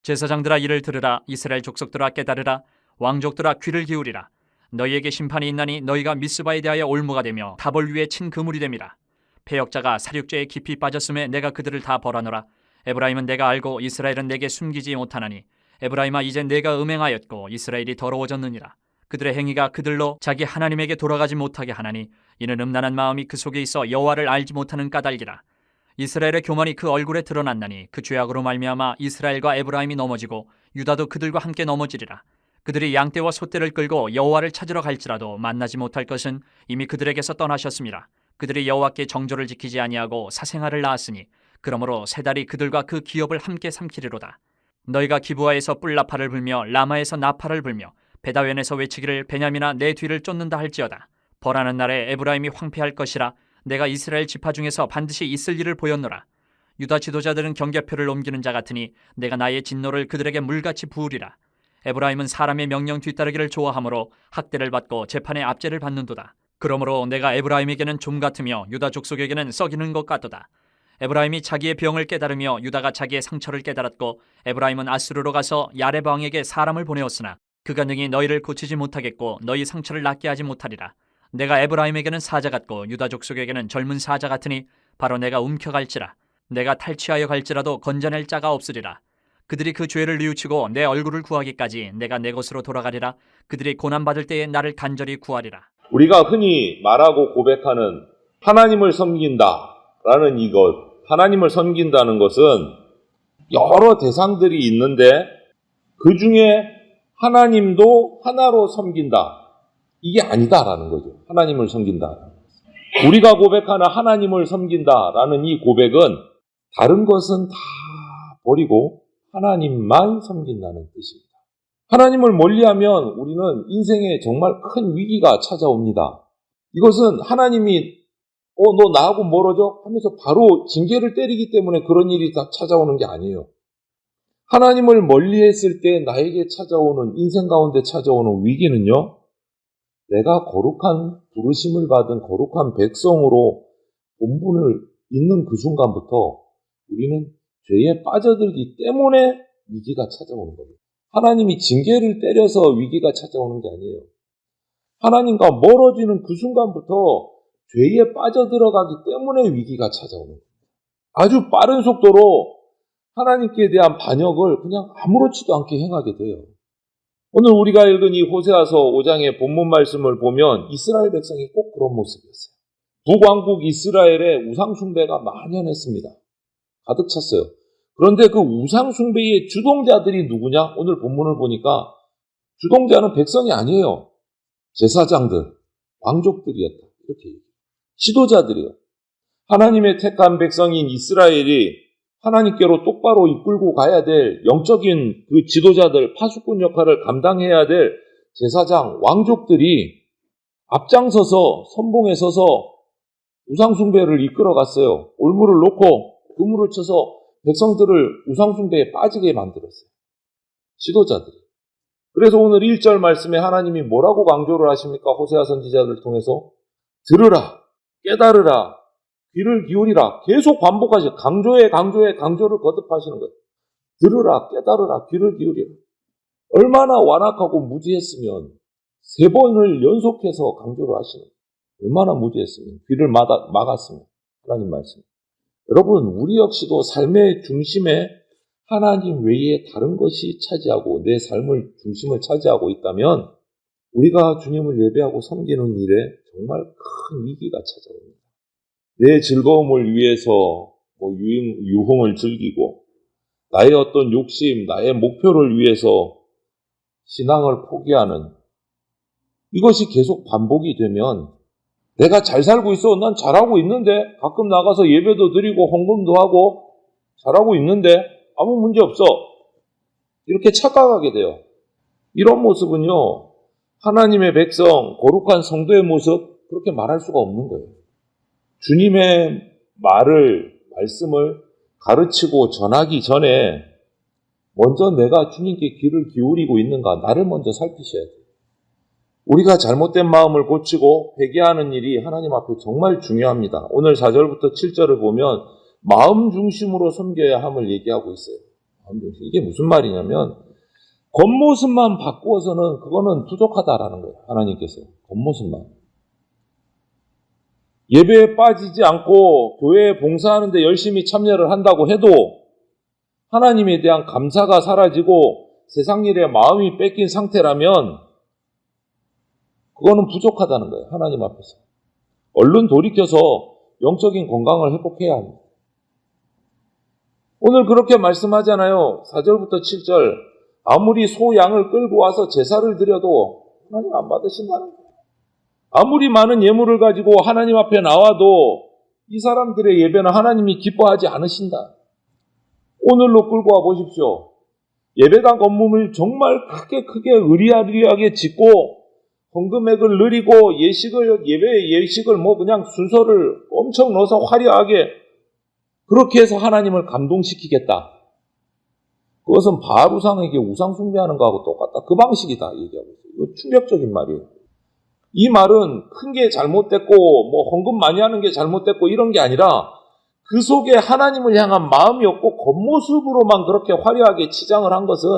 제사장들아 이를 들으라. 이스라엘 족속들아 깨달으라. 왕족들아 귀를 기울이라. 너희에게 심판이 있나니 너희가 미스바에 대하여 올무가 되며 다볼 위에 친 그물이 됨이라. 패역자가 사륙죄에 깊이 빠졌음에 내가 그들을 다 벌하노라. 에브라임은 내가 알고 이스라엘은 내게 숨기지 못하나니 에브라임아 이제 내가 음행하였고 이스라엘이 더러워졌느니라. 그들의 행위가 그들로 자기 하나님에게 돌아가지 못하게 하나니 이는 음란한 마음이 그 속에 있어 여호와를 알지 못하는 까닭이라. 이스라엘의 교만이 그 얼굴에 드러났나니 그 죄악으로 말미암아 이스라엘과 에브라임이 넘어지고 유다도 그들과 함께 넘어지리라. 그들이 양떼와 소떼를 끌고 여호와를 찾으러 갈지라도 만나지 못할 것은 이미 그들에게서 떠나셨습니다. 그들이 여호와께 정조를 지키지 아니하고 사생아를 낳았으니 그러므로 세 달이 그들과 그 기업을 함께 삼키리로다. 너희가 기브아에서 뿔나팔을 불며 라마에서 나팔을 불며 베다웬에서 외치기를 베냐민아 내 뒤를 쫓는다 할지어다. 벌하는 날에 에브라임이 황폐할 것이라. 내가 이스라엘 지파 중에서 반드시 있을 일을 보였노라. 유다 지도자들은 경계표를 옮기는 자 같으니 내가 나의 진노를 그들에게 물같이 부으리라. 에브라임은 사람의 명령 뒤따르기를 좋아하므로 학대를 받고 재판의 압제를 받는도다. 그러므로 내가 에브라임에게는 좀 같으며 유다 족속에게는 썩이는 것 같도다. 에브라임이 자기의 병을 깨달으며 유다가 자기의 상처를 깨달았고 에브라임은 아수르로 가서 야렙 왕에게 사람을 보내었으나 그가 능히 너희를 고치지 못하겠고 너희 상처를 낫게 하지 못하리라. 내가 에브라임에게는 사자 같고 유다 족속에게는 젊은 사자 같으니 바로 내가 움켜갈지라. 내가 탈취하여 갈지라도 건져낼 자가 없으리라. 그들이 그 죄를 뉘우치고 내 얼굴을 구하기까지 내가 내 곳으로 돌아가리라. 그들이 고난받을 때에 나를 간절히 구하리라. 우리가 흔히 말하고 고백하는 하나님을 섬긴다라는 이것, 하나님을 섬긴다는 것은 여러 대상들이 있는데 그 중에 하나님도 하나로 섬긴다. 이게 아니다라는 거죠. 하나님을 섬긴다. 우리가 고백하는 하나님을 섬긴다라는 이 고백은 다른 것은 다 버리고 하나님만 섬긴다는 뜻입니다. 하나님을 멀리하면 우리는 인생에 정말 큰 위기가 찾아옵니다. 이것은 하나님이 너 나하고 멀어져? 하면서 바로 징계를 때리기 때문에 그런 일이 다 찾아오는 게 아니에요. 하나님을 멀리했을 때 나에게 찾아오는, 인생 가운데 찾아오는 위기는요, 내가 거룩한 부르심을 받은 거룩한 백성으로 본분을 있는 그 순간부터 우리는 죄에 빠져들기 때문에 위기가 찾아오는 겁니다. 하나님이 징계를 때려서 위기가 찾아오는 게 아니에요. 하나님과 멀어지는 그 순간부터 죄에 빠져들어가기 때문에 위기가 찾아오는 겁니다. 아주 빠른 속도로 하나님께 대한 반역을 그냥 아무렇지도 않게 행하게 돼요. 오늘 우리가 읽은 이 호세아서 5장의 본문 말씀을 보면 이스라엘 백성이 꼭 그런 모습이었어요. 북왕국 이스라엘의 우상숭배가 만연했습니다. 가득 찼어요. 그런데 그 우상숭배의 주동자들이 누구냐? 오늘 본문을 보니까 주동자는 백성이 아니에요. 제사장들, 왕족들이었다. 이렇게 얘기해요. 지도자들이요. 하나님의 택한 백성인 이스라엘이 하나님께로 똑바로 이끌고 가야 될 영적인 그 지도자들, 파수꾼 역할을 감당해야 될 제사장, 왕족들이 앞장서서 선봉에 서서 우상숭배를 이끌어갔어요. 올무를 놓고 그물을 쳐서 백성들을 우상숭배에 빠지게 만들었어요. 지도자들이. 그래서 오늘 1절 말씀에 하나님이 뭐라고 강조를 하십니까? 호세아 선지자를 통해서 들으라, 깨달으라, 귀를 기울이라. 계속 반복하시죠. 강조에 강조를 거듭하시는 거예요. 들으라, 깨달으라, 귀를 기울이라. 얼마나 완악하고 무지했으면 3번을 연속해서 강조를 하시는 거예요. 얼마나 무지했으면, 귀를 막았으면, 하나님 말씀. 여러분, 우리 역시도 삶의 중심에 하나님 외에 다른 것이 차지하고 내 삶을 중심을 차지하고 있다면 우리가 주님을 예배하고 섬기는 일에 정말 큰 위기가 찾아옵니다. 내 즐거움을 위해서 유흥을 즐기고 나의 어떤 욕심, 나의 목표를 위해서 신앙을 포기하는 이것이 계속 반복이 되면 내가 잘 살고 있어. 난 잘하고 있는데 가끔 나가서 예배도 드리고 헌금도 하고 잘하고 있는데 아무 문제 없어. 이렇게 착각하게 돼요. 이런 모습은요. 하나님의 백성, 거룩한 성도의 모습 그렇게 말할 수가 없는 거예요. 주님의 말씀을 가르치고 전하기 전에 먼저 내가 주님께 귀를 기울이고 있는가 나를 먼저 살피셔야 돼요. 우리가 잘못된 마음을 고치고 회개하는 일이 하나님 앞에 정말 중요합니다. 오늘 4절부터 7절을 보면 마음 중심으로 섬겨야 함을 얘기하고 있어요. 이게 무슨 말이냐면 겉모습만 바꾸어서는 그거는 부족하다라는 거예요. 하나님께서 겉모습만. 예배에 빠지지 않고 교회에 봉사하는 데 열심히 참여를 한다고 해도 하나님에 대한 감사가 사라지고 세상 일에 마음이 뺏긴 상태라면 그거는 부족하다는 거예요. 하나님 앞에서. 얼른 돌이켜서 영적인 건강을 회복해야 합니다. 오늘 그렇게 말씀하잖아요. 4절부터 7절. 아무리 소 양을 끌고 와서 제사를 드려도 하나님 안 받으신다는 거예요. 아무리 많은 예물을 가지고 하나님 앞에 나와도 이 사람들의 예배는 하나님이 기뻐하지 않으신다. 오늘로 끌고 와 보십시오. 예배당 건물을 정말 크게 의리아리하게 짓고 헌금액을 늘리고 예배 예식을 그냥 순서를 엄청 넣어서 화려하게 그렇게 해서 하나님을 감동시키겠다. 그것은 바알 우상에게 우상 숭배하는 거하고 똑같다. 그 방식이다 얘기하고 있어요. 이거 충격적인 말이에요. 이 말은 큰 게 잘못됐고 헌금 많이 하는 게 잘못됐고 이런 게 아니라 그 속에 하나님을 향한 마음이 없고 겉모습으로만 그렇게 화려하게 치장을 한 것은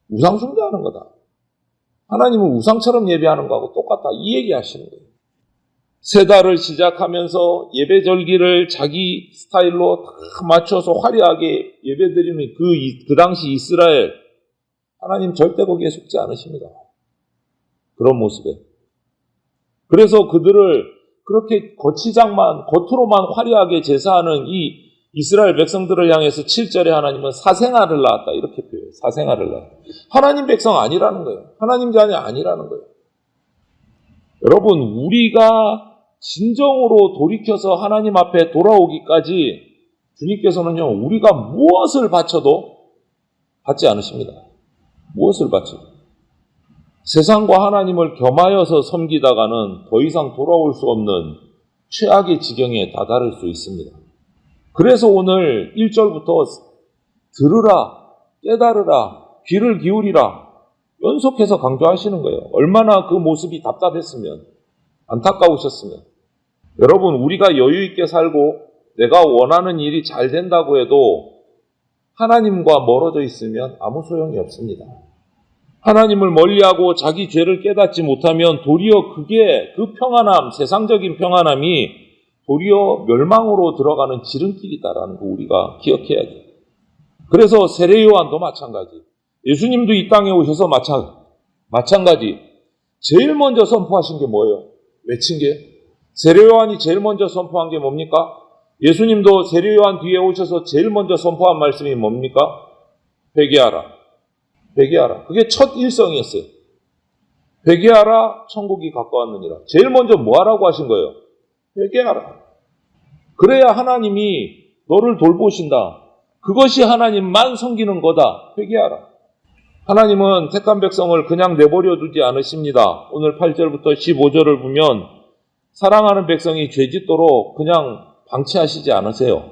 우상 숭배하는 거다. 하나님은 우상처럼 예배하는 거하고 똑같다. 이 얘기 하시는 거예요. 세 달을 시작하면서 예배절기를 자기 스타일로 다 맞춰서 화려하게 예배드리는 그 당시 이스라엘, 하나님 절대 거기에 속지 않으십니다. 그런 모습에. 그래서 그들을 그렇게 겉으로만 화려하게 제사하는 이 이스라엘 백성들을 향해서 7절에 하나님은 사생아를 낳았다. 이렇게 표현해요. 사생아를 낳았다. 하나님 백성 아니라는 거예요. 하나님 자녀 아니라는 거예요. 여러분, 우리가 진정으로 돌이켜서 하나님 앞에 돌아오기까지 주님께서는요, 우리가 무엇을 바쳐도 받지 않으십니다. 무엇을 바쳐도. 세상과 하나님을 겸하여서 섬기다가는 더 이상 돌아올 수 없는 최악의 지경에 다다를 수 있습니다. 그래서 오늘 1절부터 들으라, 깨달으라, 귀를 기울이라 연속해서 강조하시는 거예요. 얼마나 그 모습이 답답했으면, 안타까우셨으면. 여러분, 우리가 여유 있게 살고 내가 원하는 일이 잘 된다고 해도 하나님과 멀어져 있으면 아무 소용이 없습니다. 하나님을 멀리하고 자기 죄를 깨닫지 못하면 도리어 그 평안함, 세상적인 평안함이 도리어 멸망으로 들어가는 지름길이다라는 거 우리가 기억해야 돼요. 그래서 세례 요한도 마찬가지. 예수님도 이 땅에 오셔서 마찬가지. 제일 먼저 선포하신 게 뭐예요? 외친 게? 세례 요한이 제일 먼저 선포한 게 뭡니까? 예수님도 세례 요한 뒤에 오셔서 제일 먼저 선포한 말씀이 뭡니까? 회개하라. 회개하라. 그게 첫 일성이었어요. 회개하라, 천국이 가까웠느니라. 제일 먼저 뭐 하라고 하신 거예요? 회개하라. 그래야 하나님이 너를 돌보신다. 그것이 하나님만 섬기는 거다. 회개하라. 하나님은 택한 백성을 그냥 내버려 두지 않으십니다. 오늘 8절부터 15절을 보면 사랑하는 백성이 죄짓도록 그냥 방치하시지 않으세요.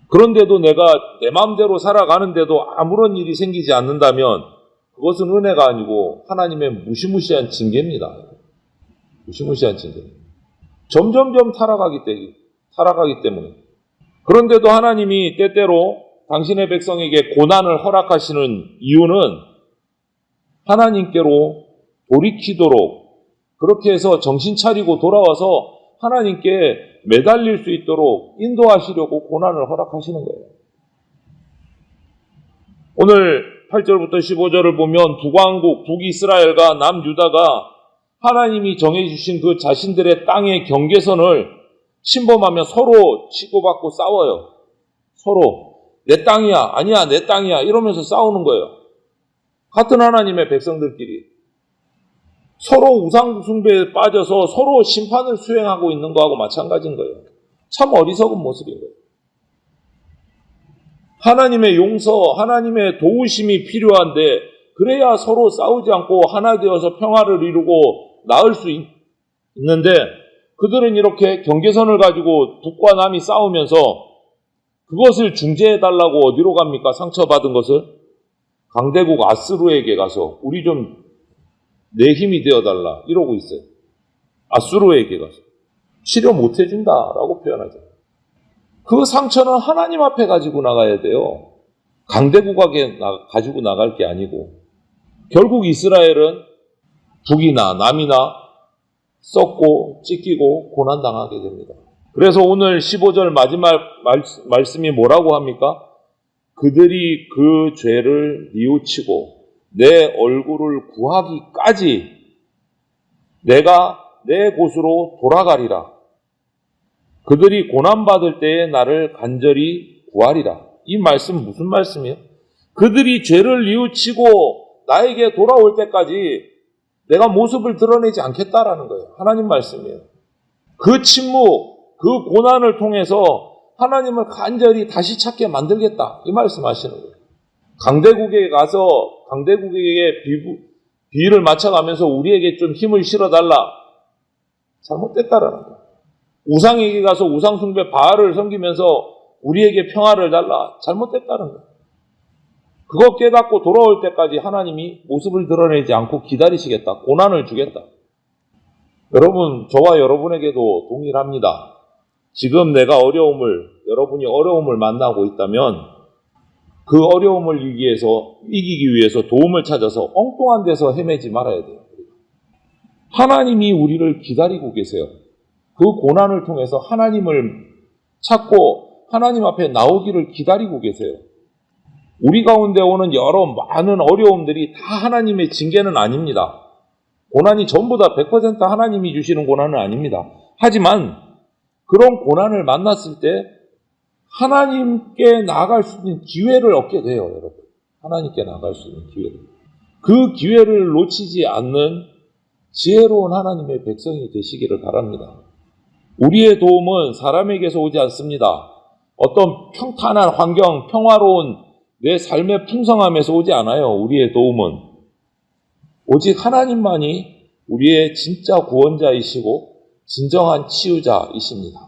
그런데도 내가 내 마음대로 살아가는데도 아무런 일이 생기지 않는다면 그것은 은혜가 아니고 하나님의 무시무시한 징계입니다. 무시무시한 징계. 점점점 타락하기 때문에. 그런데도 하나님이 때때로 당신의 백성에게 고난을 허락하시는 이유는 하나님께로 돌이키도록 그렇게 해서 정신 차리고 돌아와서 하나님께 매달릴 수 있도록 인도하시려고 고난을 허락하시는 거예요. 오늘 8절부터 15절을 보면 북왕국, 북이스라엘과 남유다가 하나님이 정해주신 그 자신들의 땅의 경계선을 침범하며 서로 치고받고 싸워요. 서로 내 땅이야, 아니야, 내 땅이야 이러면서 싸우는 거예요. 같은 하나님의 백성들끼리. 서로 우상 숭배에 빠져서 서로 심판을 수행하고 있는 거하고 마찬가지인 거예요. 참 어리석은 모습인 거예요. 하나님의 용서, 하나님의 도우심이 필요한데 그래야 서로 싸우지 않고 하나 되어서 평화를 이루고 나을 수 있는데 그들은 이렇게 경계선을 가지고 북과 남이 싸우면서 그것을 중재해달라고 어디로 갑니까? 상처받은 것을? 강대국 아수르에게 가서 우리 좀 내 힘이 되어달라 이러고 있어요. 아수르에게 가서 치료 못해준다라고 표현하죠. 그 상처는 하나님 앞에 가지고 나가야 돼요. 강대국에게 가지고 나갈 게 아니고. 결국 이스라엘은 북이나 남이나 썩고 찢기고 고난당하게 됩니다. 그래서 오늘 15절 마지막 말씀이 뭐라고 합니까? 그들이 그 죄를 뉘우치고 내 얼굴을 구하기까지 내가 내 곳으로 돌아가리라. 그들이 고난받을 때에 나를 간절히 구하리라. 이 말씀은 무슨 말씀이에요? 그들이 죄를 뉘우치고 나에게 돌아올 때까지 내가 모습을 드러내지 않겠다라는 거예요. 하나님 말씀이에요. 그 침묵, 그 고난을 통해서 하나님을 간절히 다시 찾게 만들겠다. 이 말씀 하시는 거예요. 강대국에 가서 강대국에게 비위를 맞춰가면서 우리에게 좀 힘을 실어달라. 잘못됐다라는 거예요. 우상에게 가서 우상숭배 바알을 섬기면서 우리에게 평화를 달라. 잘못됐다는 거예요. 그거 깨닫고 돌아올 때까지 하나님이 모습을 드러내지 않고 기다리시겠다. 고난을 주겠다. 여러분, 저와 여러분에게도 동일합니다. 지금 내가 여러분이 어려움을 만나고 있다면 그 어려움을 이기기 위해서 도움을 찾아서 엉뚱한 데서 헤매지 말아야 돼요. 하나님이 우리를 기다리고 계세요. 그 고난을 통해서 하나님을 찾고 하나님 앞에 나오기를 기다리고 계세요. 우리 가운데 오는 여러 많은 어려움들이 다 하나님의 징계는 아닙니다. 고난이 전부 다 100% 하나님이 주시는 고난은 아닙니다. 하지만 그런 고난을 만났을 때 하나님께 나아갈 수 있는 기회를 얻게 돼요, 여러분. 하나님께 나아갈 수 있는 기회를. 그 기회를 놓치지 않는 지혜로운 하나님의 백성이 되시기를 바랍니다. 우리의 도움은 사람에게서 오지 않습니다. 어떤 평탄한 환경, 평화로운 내 삶의 풍성함에서 오지 않아요. 우리의 도움은. 오직 하나님만이 우리의 진짜 구원자이시고 진정한 치유자이십니다.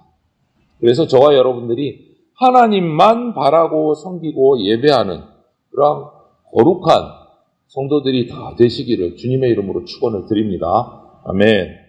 그래서 저와 여러분들이 하나님만 바라고 섬기고 예배하는 그런 거룩한 성도들이 다 되시기를 주님의 이름으로 축원을 드립니다. 아멘.